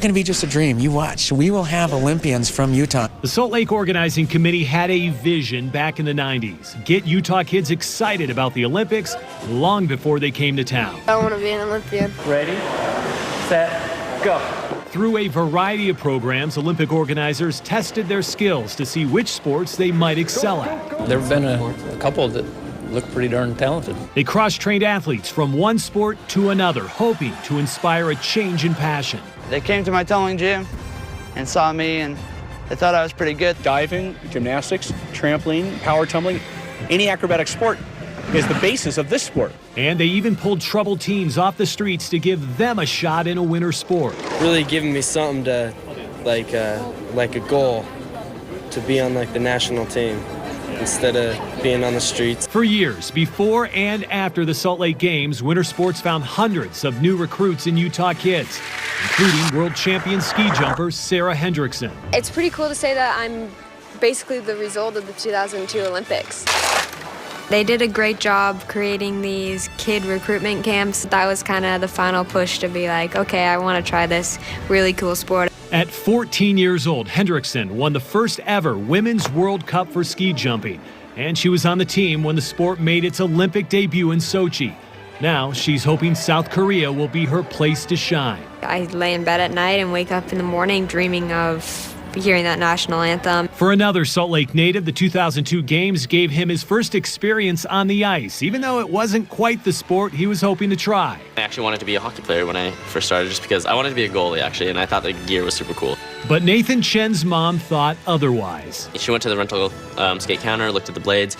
going to be just a dream. You watch. We will have Olympians from Utah. The Salt Lake Organizing Committee had a vision back in the 90s. Get Utah kids excited about the Olympics long before they came to town. I want to be an Olympian. Ready, set, go. Through a variety of programs, Olympic organizers tested their skills to see which sports they might excel at. There have been a couple that look pretty darn talented. They cross-trained athletes from one sport to another, hoping to inspire a change in passion. They came to my tumbling gym and saw me, and they thought I was pretty good. Diving, gymnastics, trampoline, power tumbling, any acrobatic sport is the basis of this sport. And they even pulled troubled teens off the streets to give them a shot in a winter sport. Really giving me something to, like a goal to be on the national team instead of being on the streets. For years, before and after the Salt Lake Games, winter sports found hundreds of new recruits in Utah kids, including world champion ski jumper Sarah Hendrickson. It's pretty cool to say that I'm basically the result of the 2002 Olympics. They did a great job creating these kid recruitment camps. That was kind of the final push to be like, okay, I want to try this really cool sport. At 14 years old, Hendrickson won the first ever Women's World Cup for ski jumping, and she was on the team when the sport made its Olympic debut in Sochi. Now she's hoping South Korea will be her place to shine. I lay in bed at night and wake up in the morning dreaming of hearing that national anthem. For another Salt Lake native, the 2002 Games gave him his first experience on the ice, even though it wasn't quite the sport he was hoping to try. I actually wanted to be a hockey player when I first started, just because I wanted to be a goalie, actually, and I thought the gear was super cool. But Nathan Chen's mom thought otherwise. She went to the rental skate counter, looked at the blades,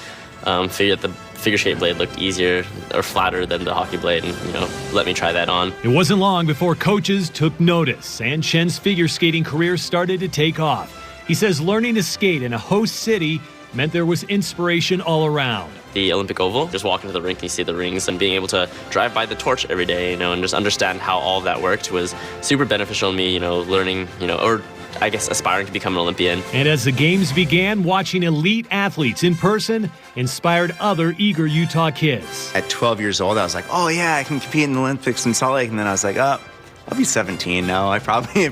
figured that the figure skate blade looked easier or flatter than the hockey blade, and let me try that on. It wasn't long before coaches took notice, and Chen's figure skating career started to take off. He says learning to skate in a host city meant there was inspiration all around. The Olympic Oval, just walking to the rink and you see the rings, and being able to drive by the torch every day, and just understand how all of that worked was super beneficial to me, learning, or I guess aspiring to become an Olympian. And as the games began, watching elite athletes in person inspired other eager Utah kids. At 12 years old, I was like, oh yeah, I can compete in the Olympics in Salt Lake. And then I was like, oh, I'll be 17 now. It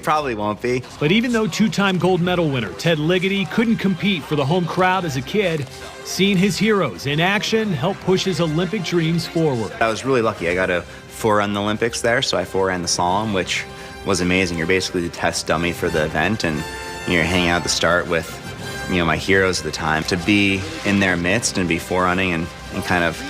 probably won't be. But even though two-time gold medal winner Ted Ligety couldn't compete for the home crowd as a kid, seeing his heroes in action helped push his Olympic dreams forward. I was really lucky. I got to forerun the Olympics there, so I foreran the slalom, which was amazing. You're basically the test dummy for the event, and you're hanging out at the start with, my heroes at the time. To be in their midst and be forerunning and kind of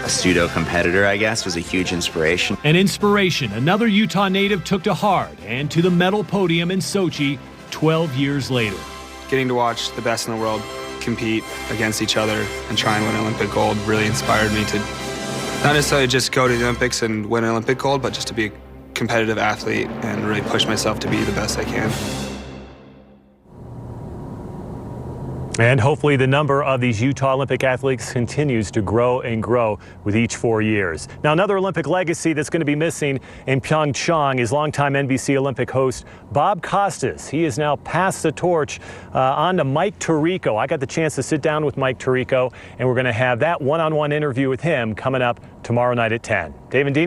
a pseudo-competitor, I guess, was a huge inspiration. An inspiration another Utah native took to heart and to the medal podium in Sochi 12 years later. Getting to watch the best in the world compete against each other and try and win Olympic gold really inspired me to not necessarily just go to the Olympics and win an Olympic gold, but just to be a competitive athlete and really push myself to be the best I can. And hopefully the number of these Utah Olympic athletes continues to grow and grow with each 4 years. Now, another Olympic legacy that's going to be missing in Pyeonchang is longtime NBC Olympic host Bob Costas. He has now passed the torch on to Mike Tirico. I got the chance to sit down with Mike Tirico, and we're going to have that one-on-one interview with him coming up tomorrow night at 10. Dave and Dean.